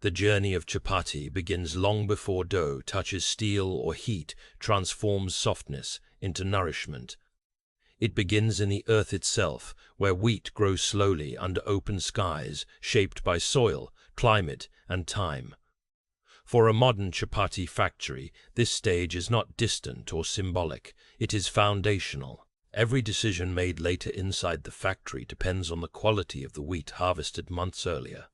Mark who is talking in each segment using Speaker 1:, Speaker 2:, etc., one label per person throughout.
Speaker 1: The journey of chapati begins long before dough touches steel or heat transforms softness into nourishment. It begins in the earth itself, where wheat grows slowly under open skies shaped by soil, climate, and time. For a modern chapati factory, this stage is not distant or symbolic, it is foundational. Every decision made later inside the factory depends on the quality of the wheat harvested months earlier.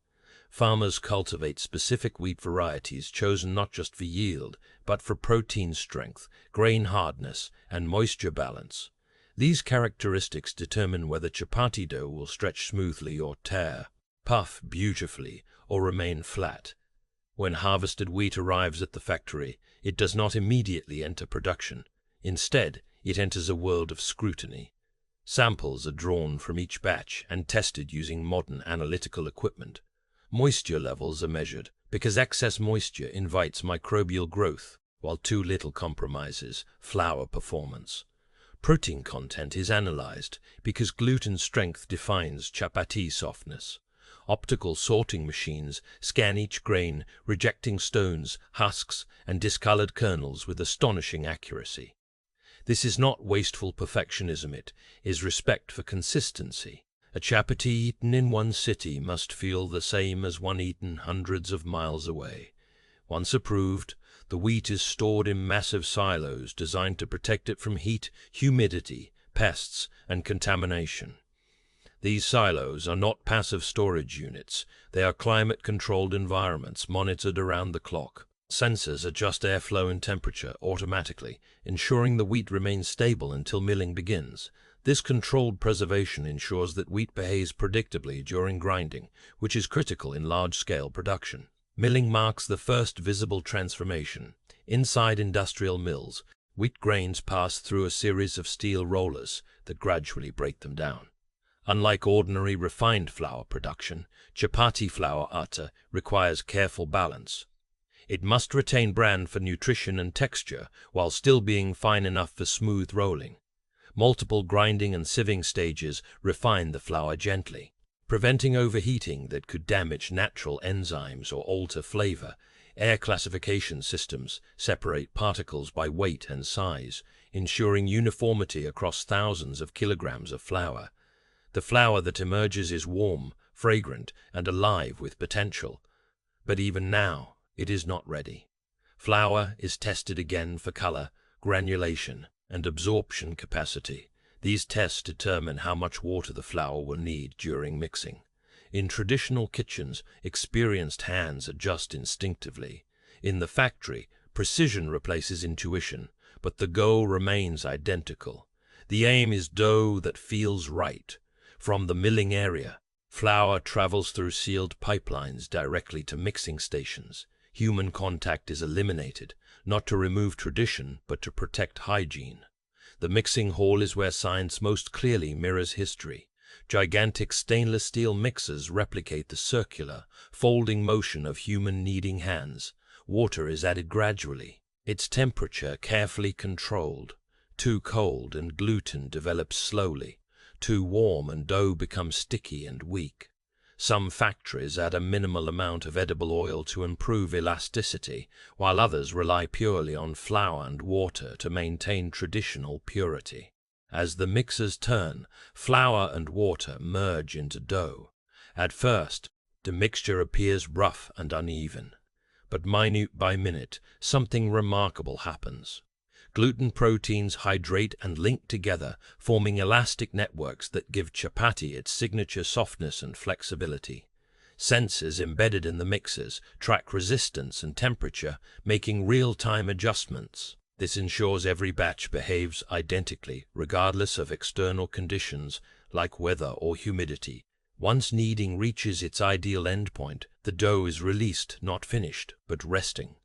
Speaker 1: Farmers cultivate specific wheat varieties chosen not just for yield, but for protein strength, grain hardness, and moisture balance. These characteristics determine whether chapati dough will stretch smoothly or tear, puff beautifully, or remain flat. When harvested wheat arrives at the factory, it does not immediately enter production. Instead, it enters a world of scrutiny. Samples are drawn from each batch and tested using modern analytical equipment. Moisture levels are measured because excess moisture invites microbial growth, while too little compromises flour performance. Protein content is analyzed because gluten strength defines chapati softness. Optical sorting machines scan each grain, rejecting stones, husks, and discolored kernels with astonishing accuracy. This is not wasteful perfectionism, it is respect for consistency. A chapati eaten in one city must feel the same as one eaten hundreds of miles away. Once approved, the wheat is stored in massive silos designed to protect it from heat, humidity, pests, and contamination. These silos are not passive storage units, they are climate-controlled environments monitored around the clock. Sensors adjust airflow and temperature automatically, ensuring the wheat remains stable until milling begins. This controlled preservation ensures that wheat behaves predictably during grinding, which is critical in large-scale production. Milling marks the first visible transformation. Inside industrial mills, wheat grains pass through a series of steel rollers that gradually break them down. Unlike ordinary refined flour production, chapati flour atta requires careful balance. It must retain bran for nutrition and texture while still being fine enough for smooth rolling. Multiple grinding and sieving stages refine the flour gently, preventing overheating that could damage natural enzymes or alter flavor. Air classification systems separate particles by weight and size, ensuring uniformity across thousands of kilograms of flour. The flour that emerges is warm, fragrant, and alive with potential. But even now, it is not ready. Flour is tested again for color, granulation, and absorption capacity. These tests determine how much water the flour will need during mixing. In traditional kitchens, experienced hands adjust instinctively. In the factory, precision replaces intuition, but the goal remains identical. The aim is dough that feels right. From the milling area, flour travels through sealed pipelines directly to mixing stations. Human contact is eliminated, not to remove tradition, but to protect hygiene. The mixing hall is where science most clearly mirrors history. Gigantic stainless steel mixers replicate the circular, folding motion of human kneading hands. Water is added gradually, its temperature carefully controlled. Too cold and gluten develops slowly. Too warm and dough becomes sticky and weak. Some factories add a minimal amount of edible oil to improve elasticity, while others rely purely on flour and water to maintain traditional purity. As the mixers turn, flour and water merge into dough. At first, the mixture appears rough and uneven. But minute by minute, something remarkable happens. Gluten proteins hydrate and link together, forming elastic networks that give chapati its signature softness and flexibility. Sensors embedded in the mixers track resistance and temperature, making real-time adjustments. This ensures every batch behaves identically, regardless of external conditions like weather or humidity. Once kneading reaches its ideal endpoint, the dough is released, not finished, but resting.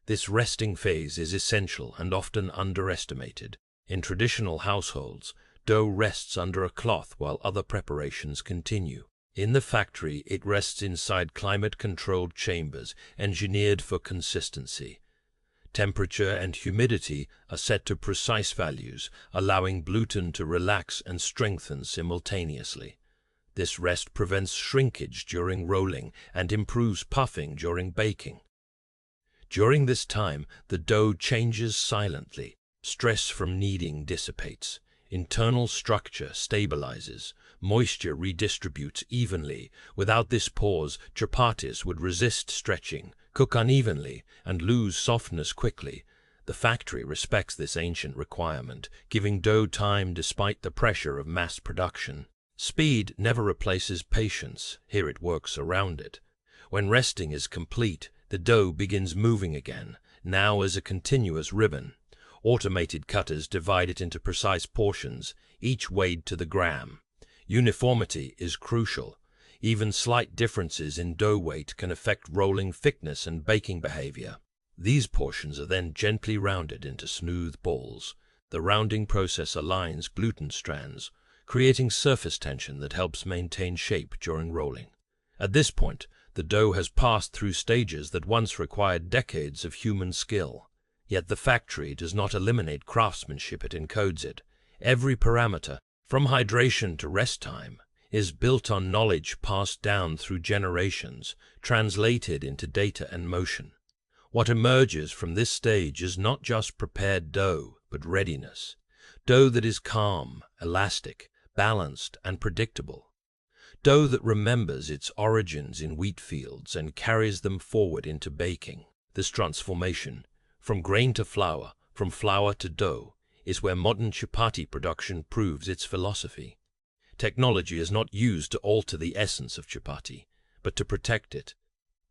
Speaker 1: This resting phase is essential and often underestimated. In traditional households, dough rests under a cloth while other preparations continue. In the factory, it rests inside climate-controlled chambers engineered for consistency. Temperature and humidity are set to precise values, allowing gluten to relax and strengthen simultaneously. This rest prevents shrinkage during rolling and improves puffing during baking. During this time, the dough changes silently. Stress from kneading dissipates. Internal structure stabilizes. Moisture redistributes evenly. Without this pause, chapatis would resist stretching, cook unevenly, and lose softness quickly. The factory respects this ancient requirement, giving dough time despite the pressure of mass production. Speed never replaces patience. Here it works around it. When resting is complete, the dough begins moving again, now as a continuous ribbon. Automated cutters divide it into precise portions, each weighed to the gram. Uniformity is crucial. Even slight differences in dough weight can affect rolling thickness and baking behavior. These portions are then gently rounded into smooth balls. The rounding process aligns gluten strands, creating surface tension that helps maintain shape during rolling. At this point, the dough has passed through stages that once required decades of human skill. Yet the factory does not eliminate craftsmanship, it encodes it. Every parameter, from hydration to rest time, is built on knowledge passed down through generations, translated into data and motion. What emerges from this stage is not just prepared dough, but readiness. Dough that is calm, elastic, balanced, and predictable. Dough that remembers its origins in wheat fields and carries them forward into baking. This transformation, from grain to flour, from flour to dough, is where modern chapati production proves its philosophy. Technology is not used to alter the essence of chapati, but to protect it.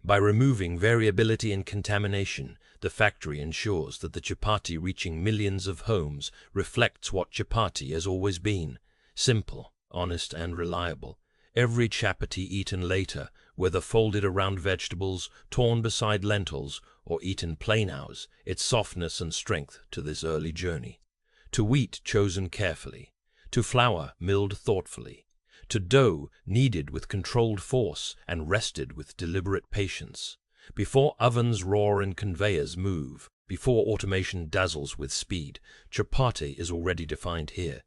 Speaker 1: By removing variability and contamination, the factory ensures that the chapati reaching millions of homes reflects what chapati has always been: simple, honest, and reliable. Every chapati eaten later, whether folded around vegetables, torn beside lentils, or eaten plain owes its softness and strength to this early journey. To wheat chosen carefully, to flour milled thoughtfully, to dough kneaded with controlled force and rested with deliberate patience. Before ovens roar and conveyors move, before automation dazzles with speed, chapati is already defined here.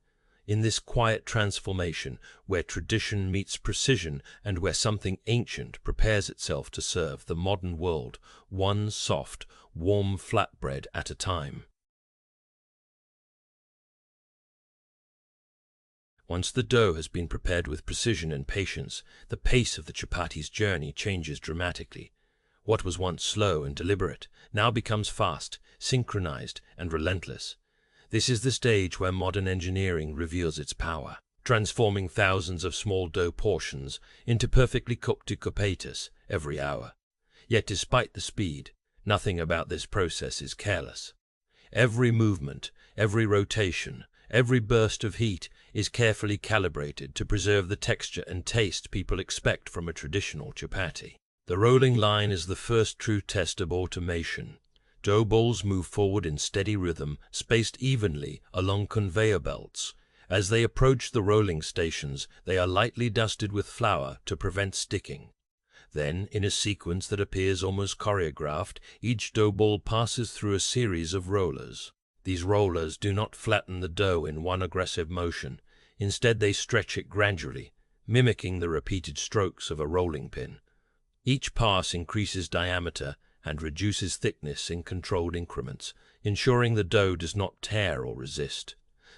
Speaker 1: In this quiet transformation, where tradition meets precision and where something ancient prepares itself to serve the modern world, one soft, warm flatbread at a time. Once the dough has been prepared with precision and patience, the pace of the chapati's journey changes dramatically. What was once slow and deliberate now becomes fast, synchronized, and relentless. This is the stage where modern engineering reveals its power, transforming thousands of small dough portions into perfectly cooked chapatis every hour. Yet despite the speed, nothing about this process is careless. Every movement, every rotation, every burst of heat is carefully calibrated to preserve the texture and taste people expect from a traditional chapati. The rolling line is the first true test of automation. Dough balls move forward in steady rhythm, spaced evenly along conveyor belts. As they approach the rolling stations, they are lightly dusted with flour to prevent sticking. Then, in a sequence that appears almost choreographed, each dough ball passes through a series of rollers. These rollers do not flatten the dough in one aggressive motion. Instead, they stretch it gradually, mimicking the repeated strokes of a rolling pin. Each pass increases diameter and reduces thickness in controlled increments, ensuring the dough does not tear or resist.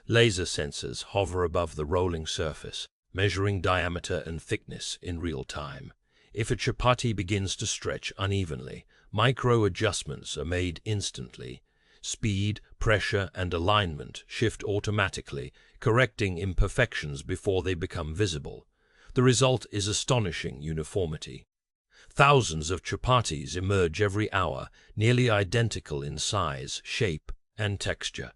Speaker 1: Laser sensors hover above the rolling surface, measuring diameter and thickness in real time. If a chapati begins to stretch unevenly, micro-adjustments are made instantly. Speed, pressure, and alignment shift automatically, correcting imperfections before they become visible. The result is astonishing uniformity. Thousands of chapatis emerge every hour, nearly identical in size, shape, and texture.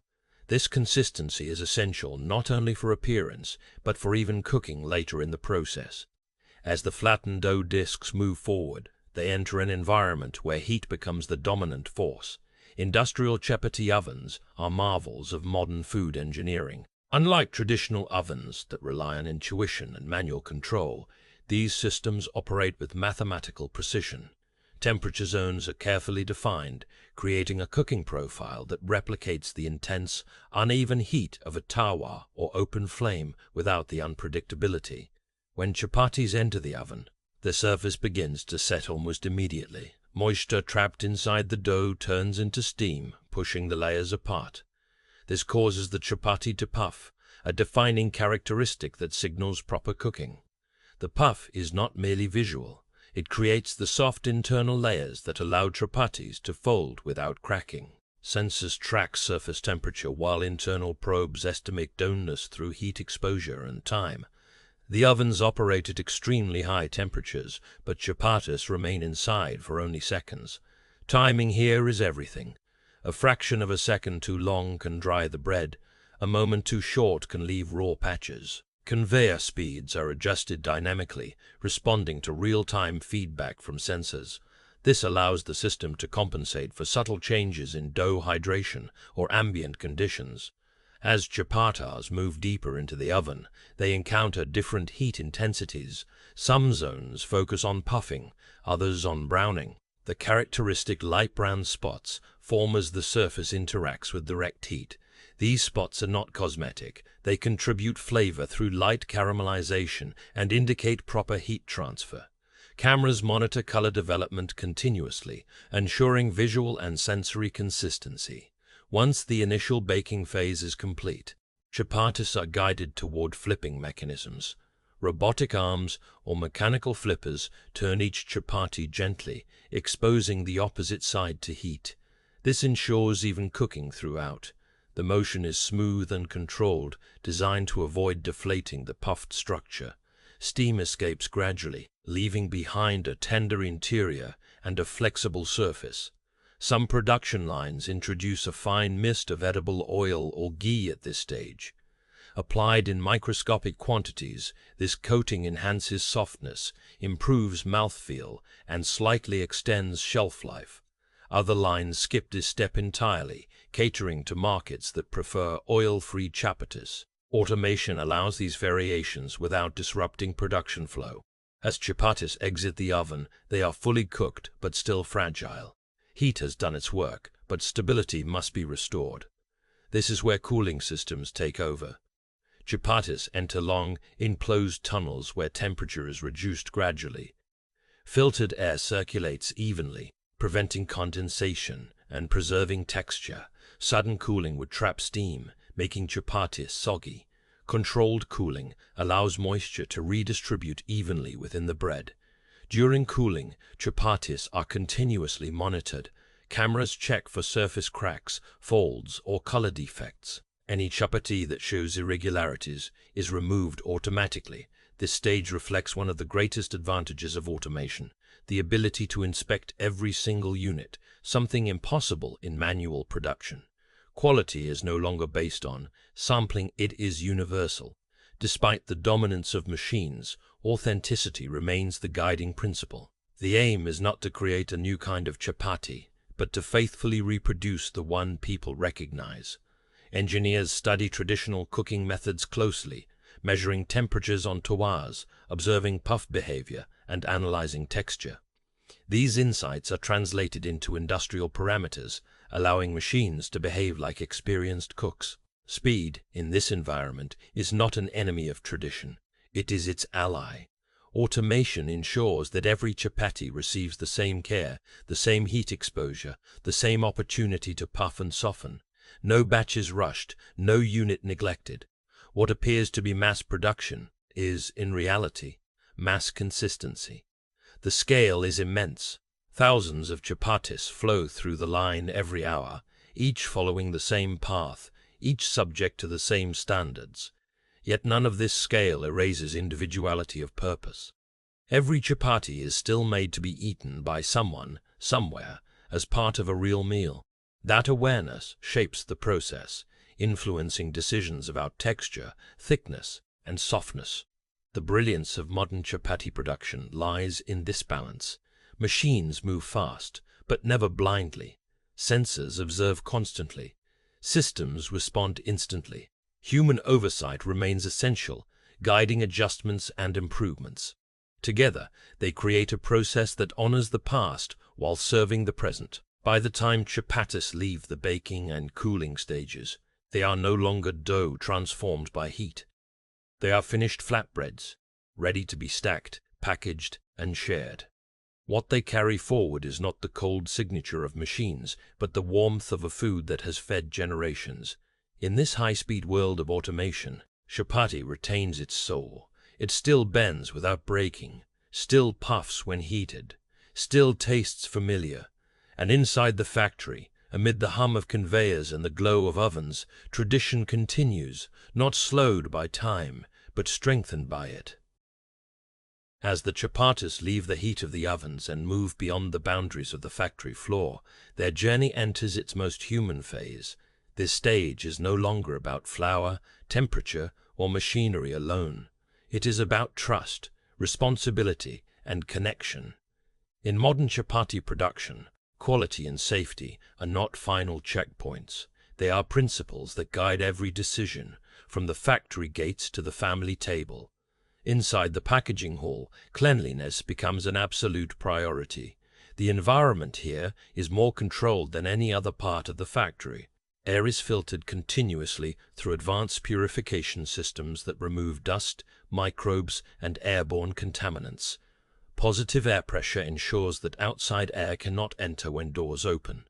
Speaker 1: This consistency is essential not only for appearance, but for even cooking later in the process. As the flattened dough discs move forward, they enter an environment where heat becomes the dominant force. Industrial chapati ovens are marvels of modern food engineering. Unlike traditional ovens that rely on intuition and manual control, these systems operate with mathematical precision. Temperature zones are carefully defined, creating a cooking profile that replicates the intense, uneven heat of a tawa or open flame without the unpredictability. When chapatis enter the oven, the surface begins to set almost immediately. Moisture trapped inside the dough turns into steam, pushing the layers apart. This causes the chapati to puff, a defining characteristic that signals proper cooking. The puff is not merely visual. It creates the soft internal layers that allow chapatis to fold without cracking. Sensors track surface temperature while internal probes estimate doneness through heat exposure and time. The ovens operate at extremely high temperatures, but chapatis remain inside for only seconds. Timing here is everything. A fraction of a second too long can dry the bread. A moment too short can leave raw patches. Conveyor speeds are adjusted dynamically, responding to real-time feedback from sensors. This allows the system to compensate for subtle changes in dough hydration or ambient conditions. As chapatis move deeper into the oven, they encounter different heat intensities. Some zones focus on puffing, others on browning. The characteristic light brown spots form as the surface interacts with direct heat. These spots are not cosmetic. They contribute flavor through light caramelization and indicate proper heat transfer. Cameras monitor color development continuously, ensuring visual and sensory consistency. Once the initial baking phase is complete, chapatis are guided toward flipping mechanisms. Robotic arms or mechanical flippers turn each chapati gently, exposing the opposite side to heat. This ensures even cooking throughout. The motion is smooth and controlled, designed to avoid deflating the puffed structure. Steam escapes gradually, leaving behind a tender interior and a flexible surface. Some production lines introduce a fine mist of edible oil or ghee at this stage. Applied in microscopic quantities, this coating enhances softness, improves mouthfeel, and slightly extends shelf life. Other lines skip this step entirely, catering to markets that prefer oil-free chapatis. Automation allows these variations without disrupting production flow. As chapatis exit the oven, they are fully cooked but still fragile. Heat has done its work, but stability must be restored. This is where cooling systems take over. Chapatis enter long, enclosed tunnels where temperature is reduced gradually. Filtered air circulates evenly, preventing condensation and preserving texture. Sudden cooling would trap steam, making chapatis soggy. Controlled cooling allows moisture to redistribute evenly within the bread. During cooling, chapatis are continuously monitored. Cameras check for surface cracks, folds, or color defects. Any chapati that shows irregularities is removed automatically. This stage reflects one of the greatest advantages of automation, the ability to inspect every single unit, something impossible in manual production. Quality is no longer based on sampling, it is universal. Despite the dominance of machines, authenticity remains the guiding principle. The aim is not to create a new kind of chapati, but to faithfully reproduce the one people recognize. Engineers study traditional cooking methods closely, measuring temperatures on tawars, observing puff behavior, and analyzing texture. These insights are translated into industrial parameters, allowing machines to behave like experienced cooks. Speed, in this environment, is not an enemy of tradition. It is its ally. Automation ensures that every chapati receives the same care, the same heat exposure, the same opportunity to puff and soften. No batch is rushed, no unit neglected. What appears to be mass production is, in reality, mass consistency. The scale is immense. Thousands of chapatis flow through the line every hour, each following the same path, each subject to the same standards. Yet none of this scale erases individuality of purpose. Every chapati is still made to be eaten by someone, somewhere, as part of a real meal. That awareness shapes the process, influencing decisions about texture, thickness, and softness. The brilliance of modern chapati production lies in this balance. Machines move fast, but never blindly. Sensors observe constantly. Systems respond instantly. Human oversight remains essential, guiding adjustments and improvements. Together, they create a process that honors the past while serving the present. By the time chapatis leave the baking and cooling stages, they are no longer dough transformed by heat. They are finished flatbreads, ready to be stacked, packaged, and shared. What they carry forward is not the cold signature of machines, but the warmth of a food that has fed generations. In this high-speed world of automation, chapati retains its soul. It still bends without breaking, still puffs when heated, still tastes familiar. And inside the factory, amid the hum of conveyors and the glow of ovens, tradition continues, not slowed by time, but strengthened by it. As the chapatis leave the heat of the ovens and move beyond the boundaries of the factory floor, their journey enters its most human phase. This stage is no longer about flour, temperature, or machinery alone. It is about trust, responsibility, and connection. In modern chapati production, quality and safety are not final checkpoints. They are principles that guide every decision, from the factory gates to the family table. Inside the packaging hall, cleanliness becomes an absolute priority. The environment here is more controlled than any other part of the factory. Air is filtered continuously through advanced purification systems that remove dust, microbes, and airborne contaminants. Positive air pressure ensures that outside air cannot enter when doors open.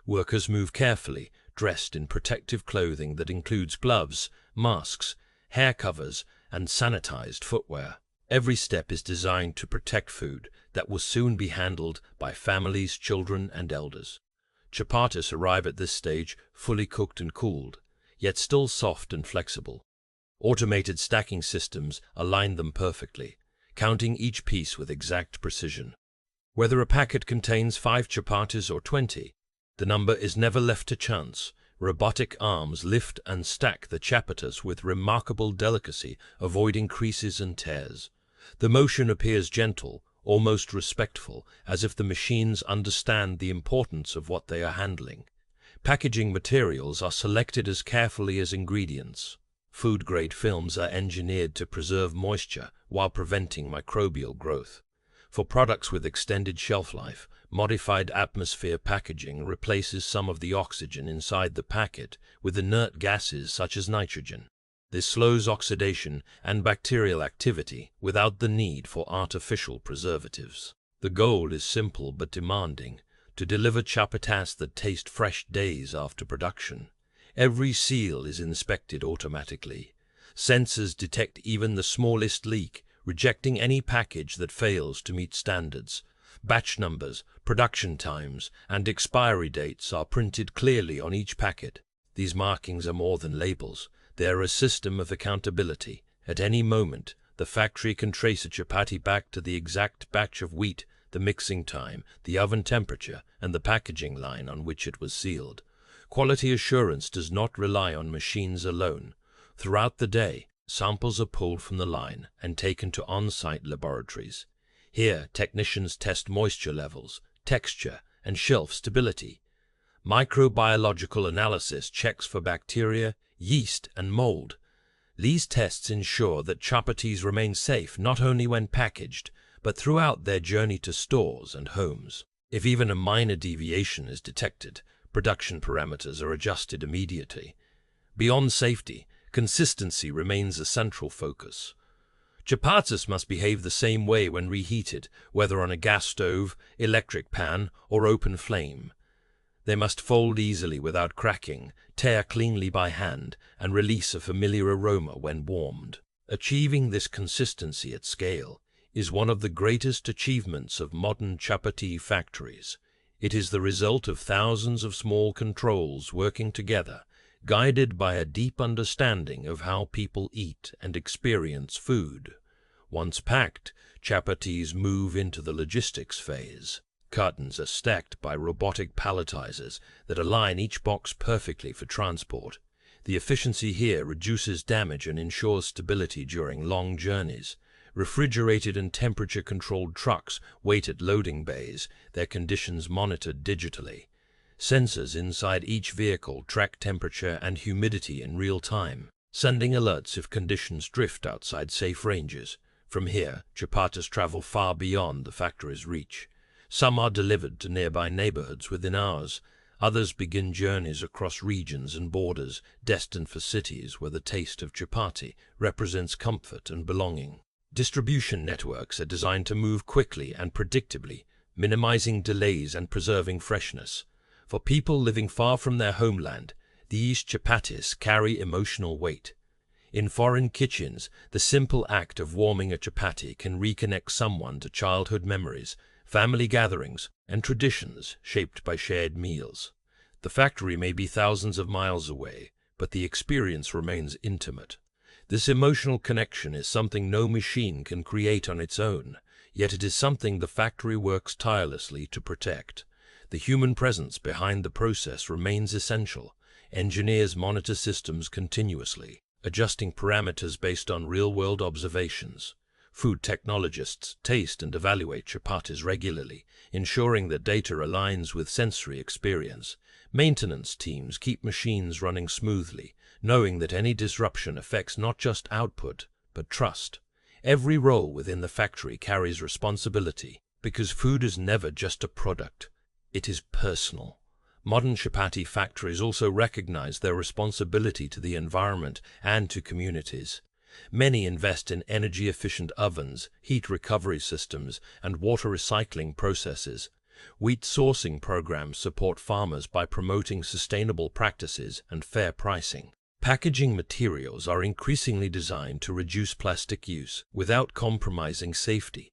Speaker 1: Workers move carefully, dressed in protective clothing that includes gloves, masks, hair covers, and sanitized footwear. Every step is designed to protect food that will soon be handled by families, children, and elders. Chapatis arrive at this stage fully cooked and cooled, yet still soft and flexible. Automated stacking systems align them perfectly, counting each piece with exact precision. Whether a packet contains 5 chapatis or 20, the number is never left to chance. Robotic arms lift and stack the chapatis with remarkable delicacy, avoiding creases and tears. The motion appears gentle, almost respectful, as if the machines understand the importance of what they are handling. Packaging materials are selected as carefully as ingredients. Food-grade films are engineered to preserve moisture while preventing microbial growth. For products with extended shelf life, modified atmosphere packaging replaces some of the oxygen inside the packet with inert gases such as nitrogen. This slows oxidation and bacterial activity without the need for artificial preservatives. The goal is simple but demanding: to deliver chapatis that taste fresh days after production. Every seal is inspected automatically. Sensors detect even the smallest leak, rejecting any package that fails to meet standards. Batch numbers, production times, and expiry dates are printed clearly on each packet. These markings are more than labels. They are a system of accountability. At any moment, the factory can trace a chapati back to the exact batch of wheat, the mixing time, the oven temperature, and the packaging line on which it was sealed. Quality assurance does not rely on machines alone. Throughout the day, samples are pulled from the line and taken to on-site laboratories. Here, technicians test moisture levels, texture, and shelf stability. Microbiological analysis checks for bacteria, yeast, and mold. These tests ensure that chapatis remain safe not only when packaged, but throughout their journey to stores and homes. If even a minor deviation is detected, production parameters are adjusted immediately. Beyond safety, consistency remains a central focus. Chapatis must behave the same way when reheated, whether on a gas stove, electric pan, or open flame. They must fold easily without cracking, tear cleanly by hand, and release a familiar aroma when warmed. Achieving this consistency at scale is one of the greatest achievements of modern chapati factories. It is the result of thousands of small controls working together, guided by a deep understanding of how people eat and experience food. Once packed, chapatis move into the logistics phase. Cartons are stacked by robotic palletizers that align each box perfectly for transport. The efficiency here reduces damage and ensures stability during long journeys. Refrigerated and temperature-controlled trucks wait at loading bays, their conditions monitored digitally. Sensors inside each vehicle track temperature and humidity in real time, sending alerts if conditions drift outside safe ranges. From here, chapatis travel far beyond the factory's reach. Some are delivered to nearby neighborhoods within hours. Others begin journeys across regions and borders, destined for cities where the taste of chapati represents comfort and belonging. Distribution networks are designed to move quickly and predictably, minimizing delays and preserving freshness. For people living far from their homeland, these chapatis carry emotional weight. In foreign kitchens, the simple act of warming a chapati can reconnect someone to childhood memories, family gatherings, and traditions shaped by shared meals. The factory may be thousands of miles away, but the experience remains intimate. This emotional connection is something no machine can create on its own, yet it is something the factory works tirelessly to protect. The human presence behind the process remains essential. Engineers monitor systems continuously, adjusting parameters based on real-world observations. Food technologists taste and evaluate chapatis regularly, ensuring that data aligns with sensory experience. Maintenance teams keep machines running smoothly, knowing that any disruption affects not just output, but trust. Every role within the factory carries responsibility, because food is never just a product. It is personal. Modern chapati factories also recognize their responsibility to the environment and to communities. Many invest in energy-efficient ovens, heat recovery systems, and water recycling processes. Wheat sourcing programs support farmers by promoting sustainable practices and fair pricing. Packaging materials are increasingly designed to reduce plastic use without compromising safety.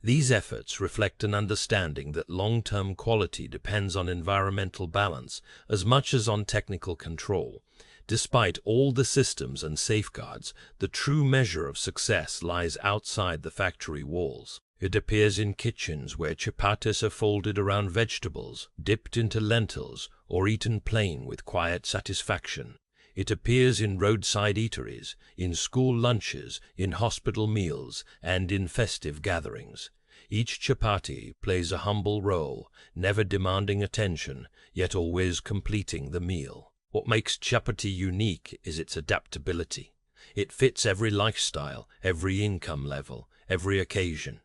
Speaker 1: These efforts reflect an understanding that long-term quality depends on environmental balance as much as on technical control. Despite all the systems and safeguards, the true measure of success lies outside the factory walls. It appears in kitchens where chapatis are folded around vegetables, dipped into lentils, or eaten plain with quiet satisfaction. It appears in roadside eateries, in school lunches, in hospital meals, and in festive gatherings. Each chapati plays a humble role, never demanding attention, yet always completing the meal. What makes chapati unique is its adaptability. It fits every lifestyle, every income level, every occasion.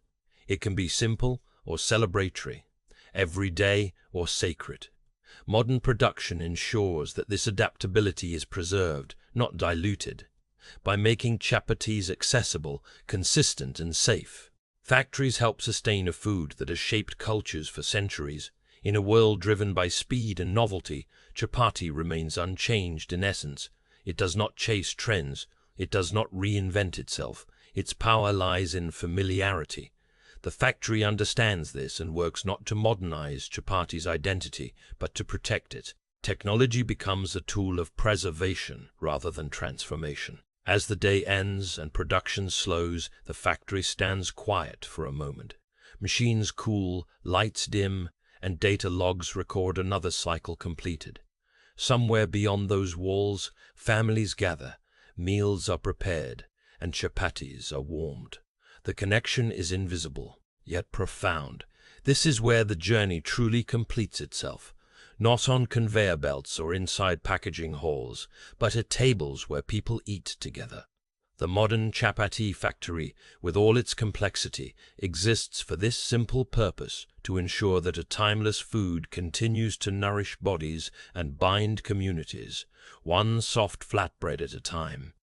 Speaker 1: It can be simple or celebratory, everyday or sacred. Modern production ensures that this adaptability is preserved, not diluted, by making chapatis accessible, consistent, and safe. Factories help sustain a food that has shaped cultures for centuries. In a world driven by speed and novelty, chapati remains unchanged in essence. It does not chase trends. It does not reinvent itself. Its power lies in familiarity. The factory understands this and works not to modernize chapati's identity, but to protect it. Technology becomes a tool of preservation rather than transformation. As the day ends and production slows, the factory stands quiet for a moment. Machines cool, lights dim, and data logs record another cycle completed. Somewhere beyond those walls, families gather, meals are prepared, and chapatis are warmed. The connection is invisible, yet profound. This is where the journey truly completes itself, not on conveyor belts or inside packaging halls, but at tables where people eat together. The modern chapati factory, with all its complexity, exists for this simple purpose: to ensure that a timeless food continues to nourish bodies and bind communities, one soft flatbread at a time.